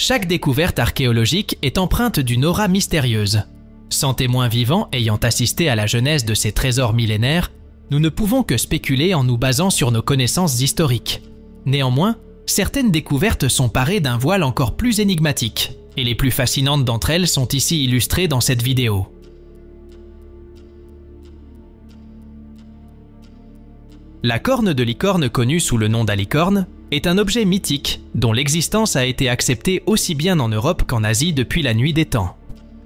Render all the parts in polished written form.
Chaque découverte archéologique est empreinte d'une aura mystérieuse. Sans témoins vivants ayant assisté à la genèse de ces trésors millénaires, nous ne pouvons que spéculer en nous basant sur nos connaissances historiques. Néanmoins, certaines découvertes sont parées d'un voile encore plus énigmatique, et les plus fascinantes d'entre elles sont ici illustrées dans cette vidéo. La corne de licorne connue sous le nom d'alicorne est un objet mythique dont l'existence a été acceptée aussi bien en Europe qu'en Asie depuis la nuit des temps.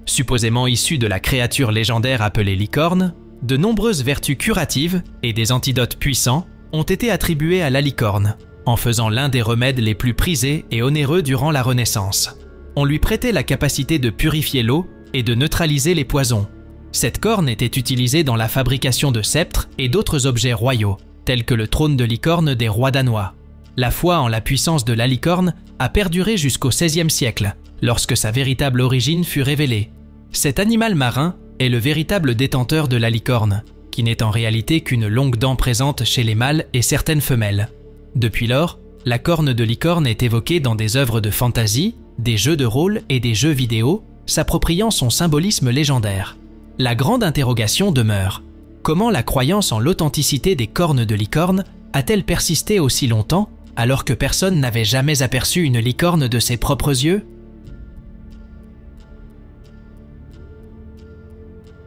Supposément issue de la créature légendaire appelée licorne, de nombreuses vertus curatives et des antidotes puissants ont été attribués à la licorne, en faisant l'un des remèdes les plus prisés et onéreux durant la Renaissance. On lui prêtait la capacité de purifier l'eau et de neutraliser les poisons. Cette corne était utilisée dans la fabrication de sceptres et d'autres objets royaux, tels que le trône de licorne des rois danois. La foi en la puissance de la licorne a perduré jusqu'au XVIe siècle, lorsque sa véritable origine fut révélée. Cet animal marin est le véritable détenteur de la licorne, qui n'est en réalité qu'une longue dent présente chez les mâles et certaines femelles. Depuis lors, la corne de licorne est évoquée dans des œuvres de fantasy, des jeux de rôle et des jeux vidéo, s'appropriant son symbolisme légendaire. La grande interrogation demeure. Comment la croyance en l'authenticité des cornes de licorne a-t-elle persisté aussi longtemps, alors que personne n'avait jamais aperçu une licorne de ses propres yeux?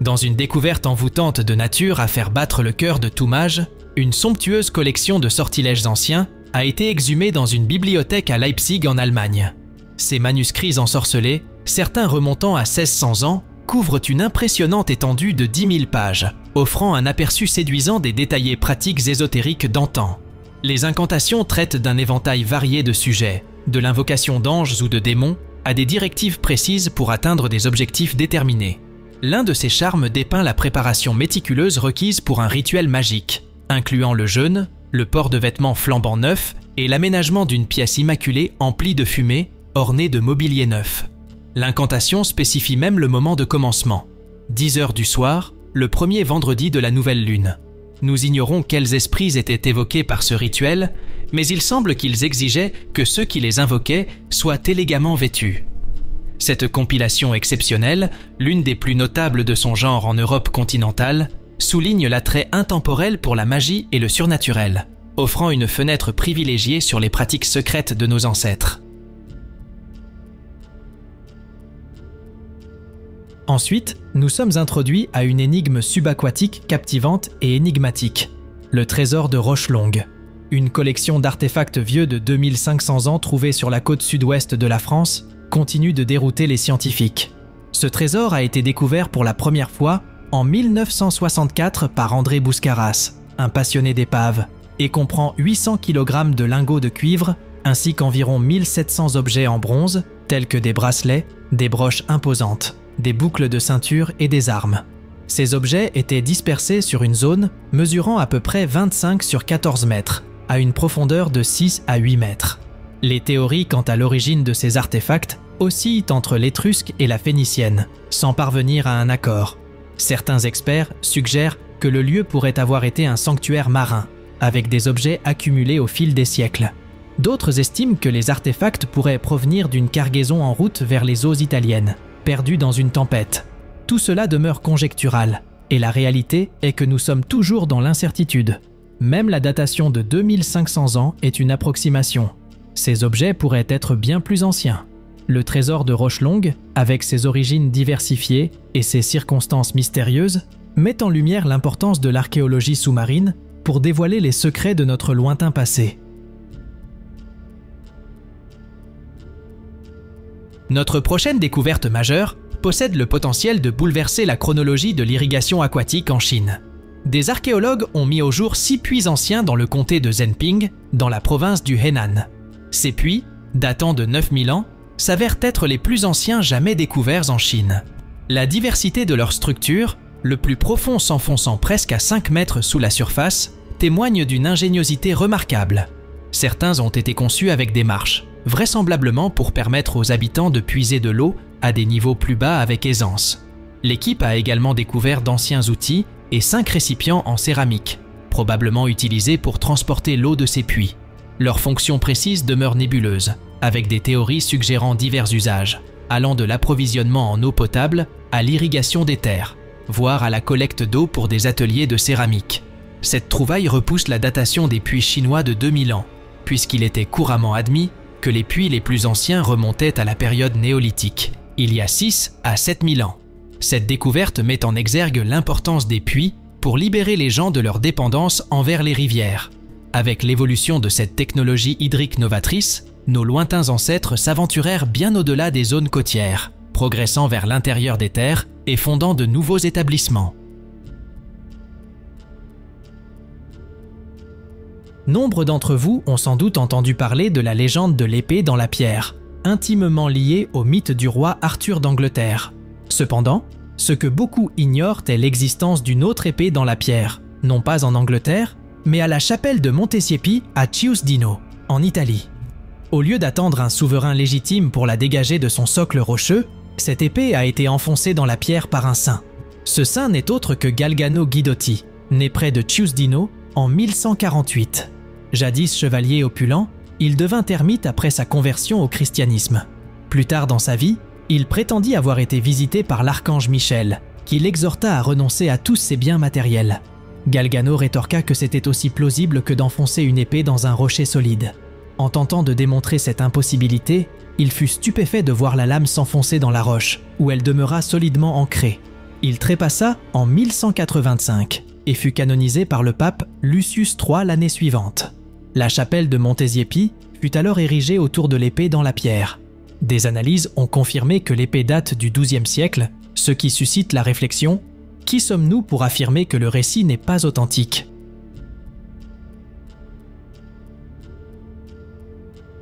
Dans une découverte envoûtante de nature à faire battre le cœur de tout mage, une somptueuse collection de sortilèges anciens a été exhumée dans une bibliothèque à Leipzig en Allemagne. Ces manuscrits ensorcelés, certains remontant à 1600 ans, couvrent une impressionnante étendue de 10 000 pages, offrant un aperçu séduisant des détaillées pratiques ésotériques d'antan. Les incantations traitent d'un éventail varié de sujets, de l'invocation d'anges ou de démons à des directives précises pour atteindre des objectifs déterminés. L'un de ces charmes dépeint la préparation méticuleuse requise pour un rituel magique, incluant le jeûne, le port de vêtements flambant neufs et l'aménagement d'une pièce immaculée emplie de fumée, ornée de mobilier neuf. L'incantation spécifie même le moment de commencement, 10 heures du soir, le premier vendredi de la nouvelle lune. Nous ignorons quels esprits étaient évoqués par ce rituel, mais il semble qu'ils exigeaient que ceux qui les invoquaient soient élégamment vêtus. Cette compilation exceptionnelle, l'une des plus notables de son genre en Europe continentale, souligne l'attrait intemporel pour la magie et le surnaturel, offrant une fenêtre privilégiée sur les pratiques secrètes de nos ancêtres. Ensuite, nous sommes introduits à une énigme subaquatique captivante et énigmatique, le trésor de Rochelongue, une collection d'artefacts vieux de 2500 ans trouvés sur la côte sud-ouest de la France, continue de dérouter les scientifiques. Ce trésor a été découvert pour la première fois en 1964 par André Bouscaras, un passionné d'épaves, et comprend 800 kg de lingots de cuivre ainsi qu'environ 1700 objets en bronze, tels que des bracelets, des broches imposantes, des boucles de ceinture et des armes. Ces objets étaient dispersés sur une zone mesurant à peu près 25 sur 14 mètres, à une profondeur de 6 à 8 mètres. Les théories quant à l'origine de ces artefacts oscillent entre l'étrusque et la phénicienne, sans parvenir à un accord. Certains experts suggèrent que le lieu pourrait avoir été un sanctuaire marin, avec des objets accumulés au fil des siècles. D'autres estiment que les artefacts pourraient provenir d'une cargaison en route vers les eaux italiennes, perdue dans une tempête. Tout cela demeure conjectural, et la réalité est que nous sommes toujours dans l'incertitude. Même la datation de 2500 ans est une approximation. Ces objets pourraient être bien plus anciens. Le trésor de Rochelongue, avec ses origines diversifiées et ses circonstances mystérieuses, met en lumière l'importance de l'archéologie sous-marine pour dévoiler les secrets de notre lointain passé. Notre prochaine découverte majeure possède le potentiel de bouleverser la chronologie de l'irrigation aquatique en Chine. Des archéologues ont mis au jour 6 puits anciens dans le comté de Zhenping, dans la province du Henan. Ces puits, datant de 9000 ans, s'avèrent être les plus anciens jamais découverts en Chine. La diversité de leur structure, le plus profond s'enfonçant presque à 5 mètres sous la surface, témoigne d'une ingéniosité remarquable. Certains ont été conçus avec des marches, vraisemblablement pour permettre aux habitants de puiser de l'eau à des niveaux plus bas avec aisance. L'équipe a également découvert d'anciens outils et 5 récipients en céramique, probablement utilisés pour transporter l'eau de ces puits. Leur fonction précise demeure nébuleuse, avec des théories suggérant divers usages, allant de l'approvisionnement en eau potable à l'irrigation des terres, voire à la collecte d'eau pour des ateliers de céramique. Cette trouvaille repousse la datation des puits chinois de 2000 ans, puisqu'il était couramment admis que les puits les plus anciens remontaient à la période néolithique, il y a 6 à 7000 ans. Cette découverte met en exergue l'importance des puits pour libérer les gens de leur dépendance envers les rivières. Avec l'évolution de cette technologie hydrique novatrice, nos lointains ancêtres s'aventurèrent bien au-delà des zones côtières, progressant vers l'intérieur des terres et fondant de nouveaux établissements. Nombre d'entre vous ont sans doute entendu parler de la légende de l'épée dans la pierre, intimement liée au mythe du roi Arthur d'Angleterre. Cependant, ce que beaucoup ignorent est l'existence d'une autre épée dans la pierre, non pas en Angleterre, mais à la chapelle de Montesiepi à Chiusdino, en Italie. Au lieu d'attendre un souverain légitime pour la dégager de son socle rocheux, cette épée a été enfoncée dans la pierre par un saint. Ce saint n'est autre que Galgano Guidotti, né près de Chiusdino en 1148. Jadis chevalier opulent, il devint ermite après sa conversion au christianisme. Plus tard dans sa vie, il prétendit avoir été visité par l'archange Michel, qui l'exhorta à renoncer à tous ses biens matériels. Galgano rétorqua que c'était aussi plausible que d'enfoncer une épée dans un rocher solide. En tentant de démontrer cette impossibilité, il fut stupéfait de voir la lame s'enfoncer dans la roche, où elle demeura solidement ancrée. Il trépassa en 1185 et fut canonisé par le pape Lucius III l'année suivante. La chapelle de Montesiepi fut alors érigée autour de l'épée dans la pierre. Des analyses ont confirmé que l'épée date du XIIe siècle, ce qui suscite la réflexion: qui sommes-nous pour affirmer que le récit n'est pas authentique?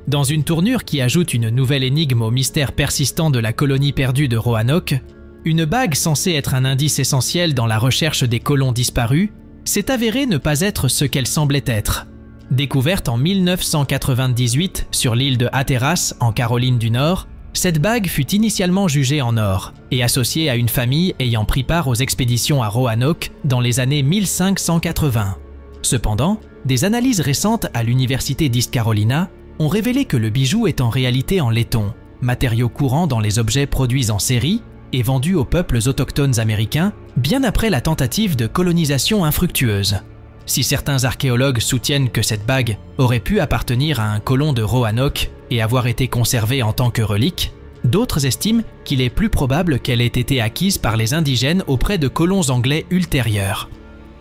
Dans une tournure qui ajoute une nouvelle énigme au mystère persistant de la colonie perdue de Roanoke, une bague censée être un indice essentiel dans la recherche des colons disparus s'est avérée ne pas être ce qu'elle semblait être. Découverte en 1998 sur l'île de Hatteras en Caroline du Nord, cette bague fut initialement jugée en or et associée à une famille ayant pris part aux expéditions à Roanoke dans les années 1580. Cependant, des analyses récentes à l'université d'East Carolina ont révélé que le bijou est en réalité en laiton, matériau courant dans les objets produits en série et vendus aux peuples autochtones américains bien après la tentative de colonisation infructueuse. Si certains archéologues soutiennent que cette bague aurait pu appartenir à un colon de Roanoke et avoir été conservée en tant que relique, d'autres estiment qu'il est plus probable qu'elle ait été acquise par les indigènes auprès de colons anglais ultérieurs.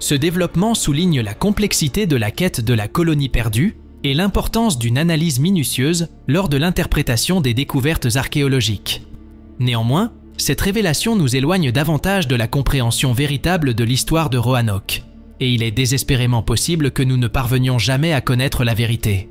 Ce développement souligne la complexité de la quête de la colonie perdue et l'importance d'une analyse minutieuse lors de l'interprétation des découvertes archéologiques. Néanmoins, cette révélation nous éloigne davantage de la compréhension véritable de l'histoire de Roanoke, et il est désespérément possible que nous ne parvenions jamais à connaître la vérité.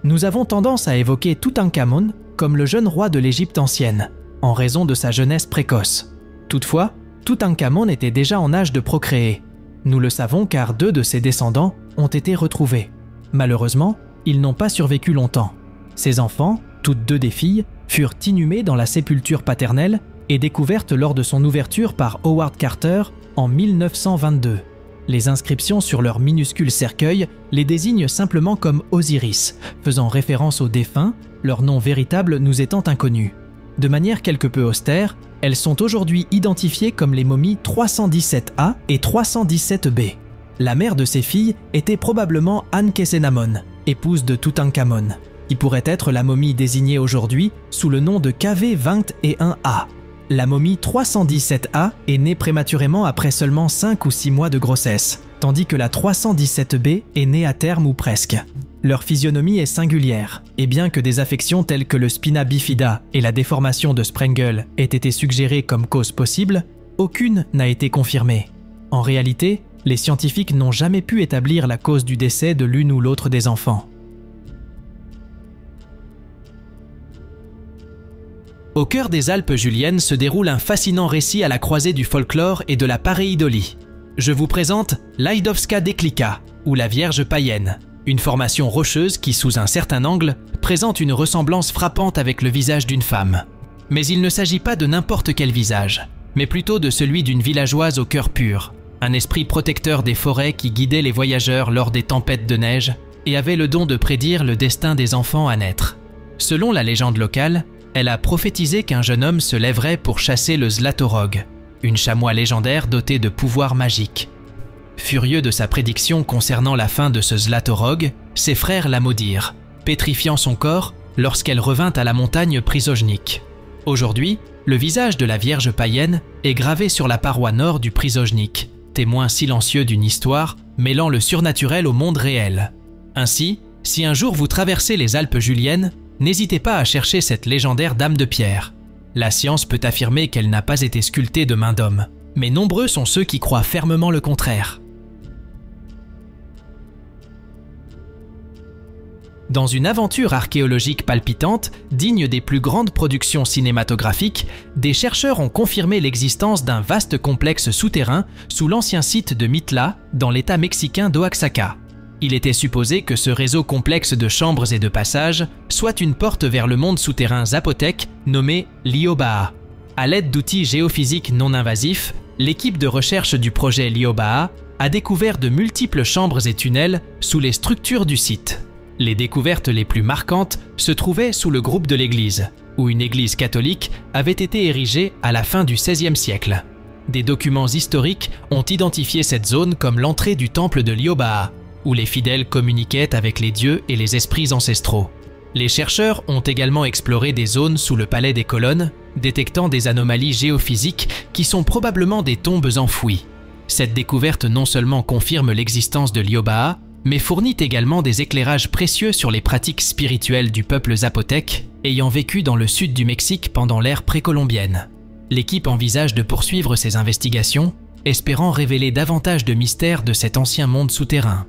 Nous avons tendance à évoquer Toutankhamon comme le jeune roi de l'Égypte ancienne, en raison de sa jeunesse précoce. Toutefois, Toutankhamon était déjà en âge de procréer. Nous le savons car 2 de ses descendants ont été retrouvés. Malheureusement, ils n'ont pas survécu longtemps. Ses enfants, toutes 2 des filles, furent inhumés dans la sépulture paternelle et découverte lors de son ouverture par Howard Carter en 1922. Les inscriptions sur leur minuscule cercueil les désignent simplement comme Osiris, faisant référence aux défunts, leur nom véritable nous étant inconnu. De manière quelque peu austère, elles sont aujourd'hui identifiées comme les momies 317A et 317B. La mère de ces filles était probablement Ankhesenamon, épouse de Toutankhamon, qui pourrait être la momie désignée aujourd'hui sous le nom de KV21A. La momie 317A est née prématurément après seulement 5 ou 6 mois de grossesse, tandis que la 317B est née à terme ou presque. Leur physionomie est singulière, et bien que des affections telles que le spina bifida et la déformation de Sprengel aient été suggérées comme cause possible, aucune n'a été confirmée. En réalité, les scientifiques n'ont jamais pu établir la cause du décès de l'une ou l'autre des enfants. Au cœur des Alpes juliennes se déroule un fascinant récit à la croisée du folklore et de la pareidolie. Je vous présente l'Aidowska Deklika, ou la Vierge païenne, une formation rocheuse qui, sous un certain angle, présente une ressemblance frappante avec le visage d'une femme. Mais il ne s'agit pas de n'importe quel visage, mais plutôt de celui d'une villageoise au cœur pur, un esprit protecteur des forêts qui guidait les voyageurs lors des tempêtes de neige et avait le don de prédire le destin des enfants à naître. Selon la légende locale, elle a prophétisé qu'un jeune homme se lèverait pour chasser le Zlatorog, une chamois légendaire dotée de pouvoirs magiques. Furieux de sa prédiction concernant la fin de ce Zlatorog, ses frères la maudirent, pétrifiant son corps lorsqu'elle revint à la montagne Prizojnik. Aujourd'hui, le visage de la Vierge païenne est gravé sur la paroi nord du Prizojnik, témoin silencieux d'une histoire mêlant le surnaturel au monde réel. Ainsi, si un jour vous traversez les Alpes juliennes, n'hésitez pas à chercher cette légendaire dame de pierre. La science peut affirmer qu'elle n'a pas été sculptée de main d'homme, mais nombreux sont ceux qui croient fermement le contraire. Dans une aventure archéologique palpitante, digne des plus grandes productions cinématographiques, des chercheurs ont confirmé l'existence d'un vaste complexe souterrain sous l'ancien site de Mitla, dans l'état mexicain d'Oaxaca. Il était supposé que ce réseau complexe de chambres et de passages soit une porte vers le monde souterrain zapotèque nommé Liobaa. À l'aide d'outils géophysiques non invasifs, l'équipe de recherche du projet Liobaa a découvert de multiples chambres et tunnels sous les structures du site. Les découvertes les plus marquantes se trouvaient sous le groupe de l'église, où une église catholique avait été érigée à la fin du XVIe siècle. Des documents historiques ont identifié cette zone comme l'entrée du temple de Liobaa, où les fidèles communiquaient avec les dieux et les esprits ancestraux. Les chercheurs ont également exploré des zones sous le palais des colonnes, détectant des anomalies géophysiques qui sont probablement des tombes enfouies. Cette découverte non seulement confirme l'existence de Liobaa, mais fournit également des éclairages précieux sur les pratiques spirituelles du peuple zapotèque ayant vécu dans le sud du Mexique pendant l'ère précolombienne. L'équipe envisage de poursuivre ses investigations, espérant révéler davantage de mystères de cet ancien monde souterrain.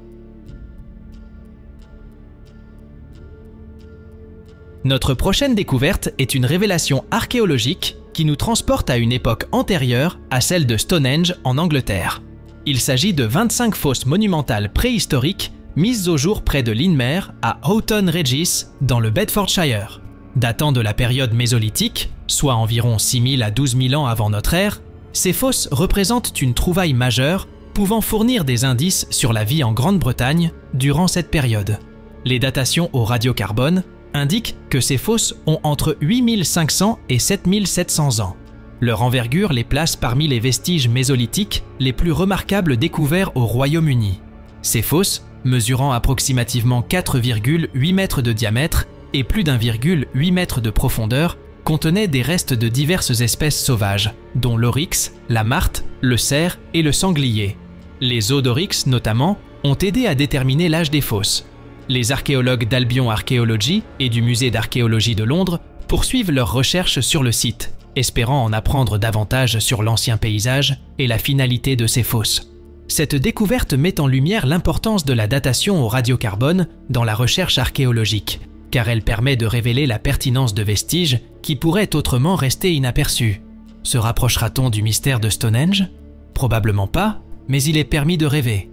Notre prochaine découverte est une révélation archéologique qui nous transporte à une époque antérieure à celle de Stonehenge en Angleterre. Il s'agit de 25 fosses monumentales préhistoriques mises au jour près de Lynmere à Houghton Regis dans le Bedfordshire. Datant de la période mésolithique, soit environ 6000 à 12 000 ans avant notre ère, ces fosses représentent une trouvaille majeure pouvant fournir des indices sur la vie en Grande-Bretagne durant cette période. Les datations au radiocarbone indiquent que ces fosses ont entre 8500 et 7700 ans. Leur envergure les place parmi les vestiges mésolithiques les plus remarquables découverts au Royaume-Uni. Ces fosses, mesurant approximativement 4,8 mètres de diamètre et plus d'1,8 mètre de profondeur, contenaient des restes de diverses espèces sauvages, dont l'oryx, la martre, le cerf et le sanglier. Les os d'oryx, notamment, ont aidé à déterminer l'âge des fosses. Les archéologues d'Albion Archaeology et du Musée d'archéologie de Londres poursuivent leurs recherches sur le site, espérant en apprendre davantage sur l'ancien paysage et la finalité de ces fosses. Cette découverte met en lumière l'importance de la datation au radiocarbone dans la recherche archéologique, car elle permet de révéler la pertinence de vestiges qui pourraient autrement rester inaperçus. Se rapprochera-t-on du mystère de Stonehenge? Probablement pas, mais il est permis de rêver.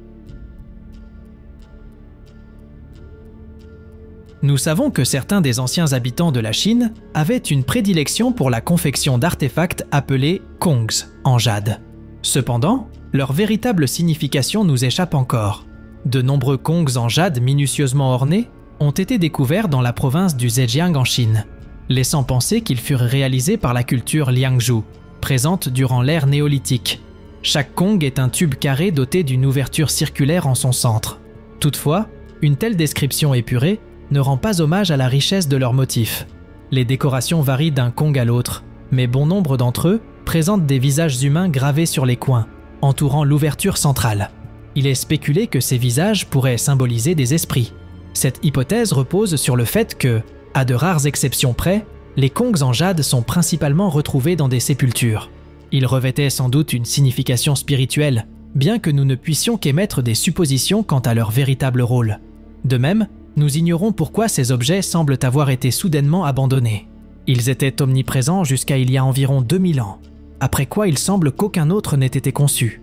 Nous savons que certains des anciens habitants de la Chine avaient une prédilection pour la confection d'artefacts appelés kongs en jade. Cependant, leur véritable signification nous échappe encore. De nombreux kongs en jade minutieusement ornés ont été découverts dans la province du Zhejiang en Chine, laissant penser qu'ils furent réalisés par la culture Liangzhu, présente durant l'ère néolithique. Chaque kong est un tube carré doté d'une ouverture circulaire en son centre. Toutefois, une telle description épurée ne rend pas hommage à la richesse de leurs motifs. Les décorations varient d'un kong à l'autre, mais bon nombre d'entre eux présentent des visages humains gravés sur les coins, entourant l'ouverture centrale. Il est spéculé que ces visages pourraient symboliser des esprits. Cette hypothèse repose sur le fait que, à de rares exceptions près, les kongs en jade sont principalement retrouvés dans des sépultures. Ils revêtaient sans doute une signification spirituelle, bien que nous ne puissions qu'émettre des suppositions quant à leur véritable rôle. De même, nous ignorons pourquoi ces objets semblent avoir été soudainement abandonnés. Ils étaient omniprésents jusqu'à il y a environ 2000 ans, après quoi il semble qu'aucun autre n'ait été conçu.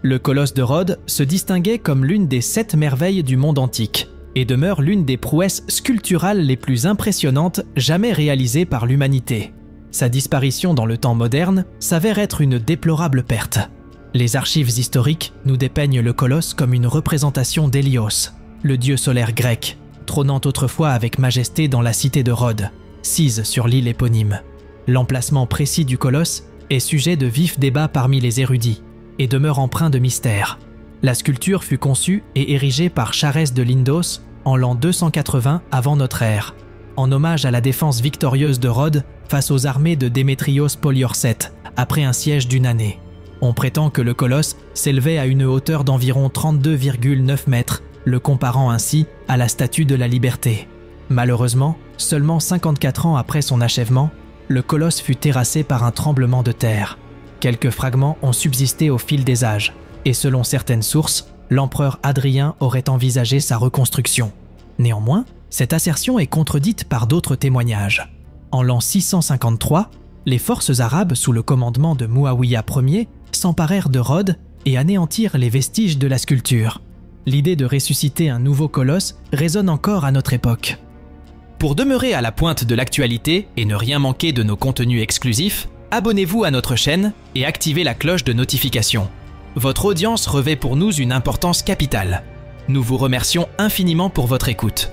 Le colosse de Rhodes se distinguait comme l'une des 7 merveilles du monde antique et demeure l'une des prouesses sculpturales les plus impressionnantes jamais réalisées par l'humanité. Sa disparition dans le temps moderne s'avère être une déplorable perte. Les archives historiques nous dépeignent le colosse comme une représentation d'Hélios, le dieu solaire grec, trônant autrefois avec majesté dans la cité de Rhodes, sise sur l'île éponyme. L'emplacement précis du colosse est sujet de vifs débats parmi les érudits et demeure empreint de mystère. La sculpture fut conçue et érigée par Charès de Lindos en l'an 280 avant notre ère, en hommage à la défense victorieuse de Rhodes face aux armées de Démétrios Poliorcète après un siège d'une année. On prétend que le colosse s'élevait à une hauteur d'environ 32,9 mètres, le comparant ainsi à la Statue de la Liberté. Malheureusement, seulement 54 ans après son achèvement, le colosse fut terrassé par un tremblement de terre. Quelques fragments ont subsisté au fil des âges, et selon certaines sources, l'empereur Hadrien aurait envisagé sa reconstruction. Néanmoins, cette assertion est contredite par d'autres témoignages. En l'an 653, les forces arabes sous le commandement de Mouawiya Ier s'emparèrent de Rhodes et anéantirent les vestiges de la sculpture. L'idée de ressusciter un nouveau colosse résonne encore à notre époque. Pour demeurer à la pointe de l'actualité et ne rien manquer de nos contenus exclusifs, abonnez-vous à notre chaîne et activez la cloche de notification. Votre audience revêt pour nous une importance capitale. Nous vous remercions infiniment pour votre écoute.